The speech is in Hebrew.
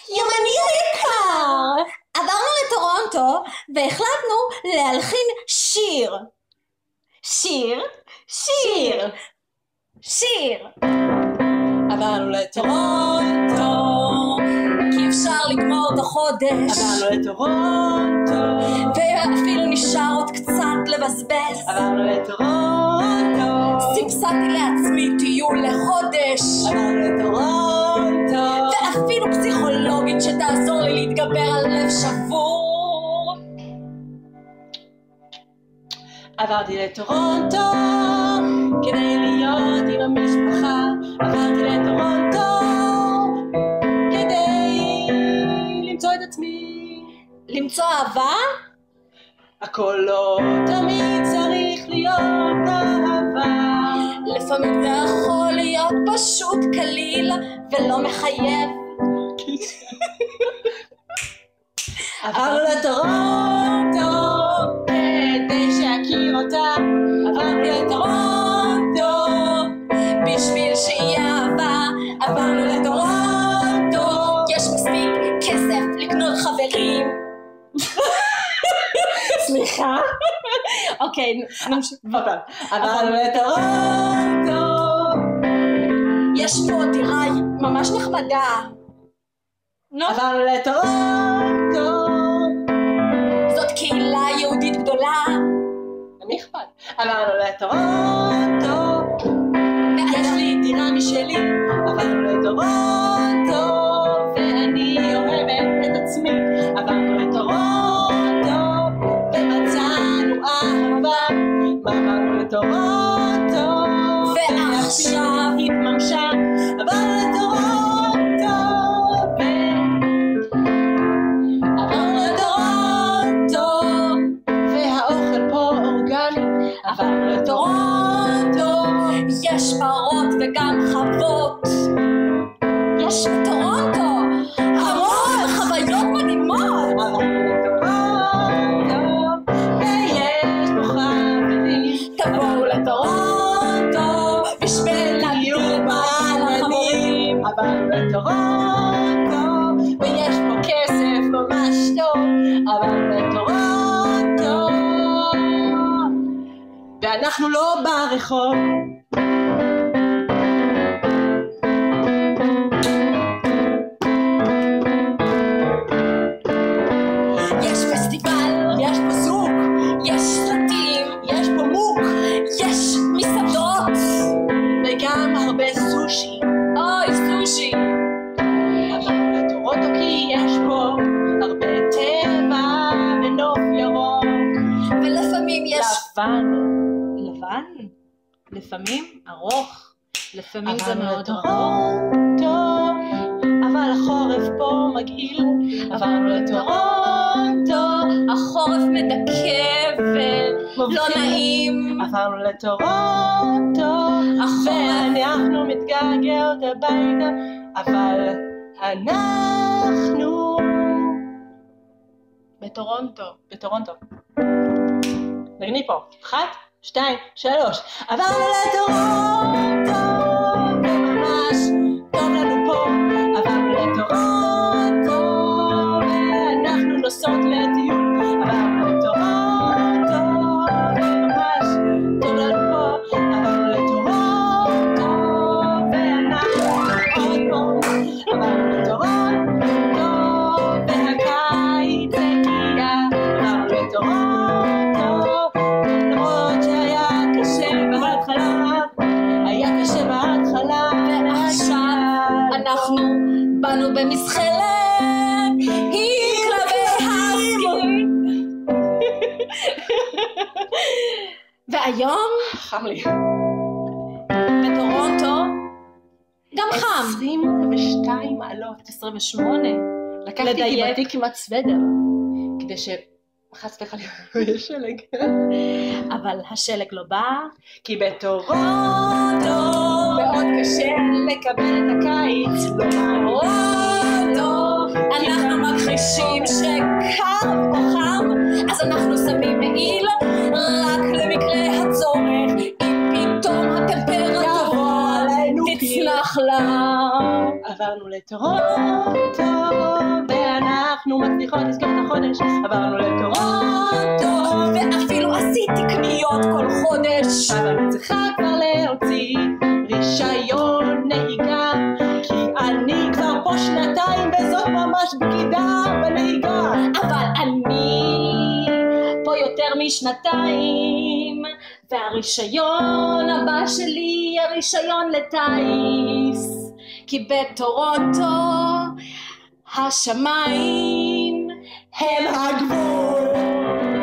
יומני היקר! עברנו לטורונטו והחלטנו להלחין שיר. שיר. עברנו לטורונטו כי אפשר לגמור את החודש. עברנו לטורונטו ואפילו נשאר עוד קצת לבזבז. עברנו לטורונטו סבסדתי לעצמי טיול לחודש. עברנו לטורונטו ואפילו פסיכולוגית שתעזור לי להתגבר על לב שבור. עברתי לטורונטו כדי להיות עם המשפחה. עברתי לטורונטו כדי למצוא את עצמי. למצוא אהבה? הכל לא תמיד צריך להיות אהבה. לפעמים זה יכול להיות פשוט קליל ולא מחייב. עברנו לטורונטו כדי שיכיר אותה. עברנו לטורונטו בשביל שיהיה אהבה. עברנו לטורונטו יש מספיק כסף לקנות חברים. סליחה. אוקיי, נמשיך. עברנו לטורונטו יש פה דירה ממש נחמדה. עברנו לטורונטו זאת קהילה יהודית גדולה. למי אכפת? עברנו לטורונטו ויש לי דירה משלי. עברנו לטורונטו ואני אוהבת את עצמי. עברנו לטורונטו ומצאנו אהבה. עברנו לטורונטו ועכשיו התממשה. עברנו לטורונטו עברנו לטורונטו והאוכל פה אורגני. עברנו לטורונטו יש פרות וגם חוות. יש בטורונטו המון חוויות מדהימות. עברנו לטורונטו ויש פה חברים. תבואו לטורונטו בשביל להיות בעל החברים. עברנו לטורונטו ויש פה כסף ממש טוב. עברנו לטורונטו ואנחנו לא ברחוב. יש פסטיבל, יש פה זוג, יש סרטים, יש פה מוק, יש מסעדות וגם הרבה סושי. אוי סושי. עברנו לטורונטו כי יש פה הרבה טבע ונוף ירוק. ולפעמים יש לבן, לפעמים ארוך, לפעמים זה מאוד ארוך. לטורונטו אבל החורף פה מגעיל. עברנו לטורונטו החורף מדכא ולא נעים. עברנו לטורונטו ואנחנו מתגעגעות הביתה. אבל אנחנו בטורונטו. נגני פה 1, 2, 3. עברנו לטורונטו וממש טוב לנו פה. עברנו לטורונטו ואנחנו נוסעות לטיול. עברנו לטורונטו וממש טוב לנו פה. עברנו לטורונטו ואנחנו עוד פה. עברנו לטורונטו והקיץ הגיע. עברנו לטורונטו למרות שהיה קשה בהתחלה. ועכשיו אנחנו באנו במזחלת עם כלבי הסקי. והיום חם לי. בטורונטו גם חם. 22 מעלות. 28. לקחתי לדייק. איתי כמעט סוודר כדי שחס וחלילה לא יהיה שלג. אבל השלג לא בא. כי בטורונטו מאוד קשה לקבל את הקיץ. בטורונטו אנחנו מכחישים שקר או חם, אז אנחנו שמים מעיל רק למקרה הצורך. אם פתאום הטמפרטורה תצנח לה. עברנו עברנו לטורונטו, ואנחנו מצליחות לזכור את החודש, עברנו לטורונטו, ואפילו עשיתי קניות כל חודש. אבל אני צריכה כבר להוציא רישיון נהיגה, כי אני כבר פה 2 וזאת ממש בגידה בנהיגה. אבל אני פה יותר מ2, והרישיון הבא שלי הרישיון לטייס, כי בטורונטו השמיים הם הגבול.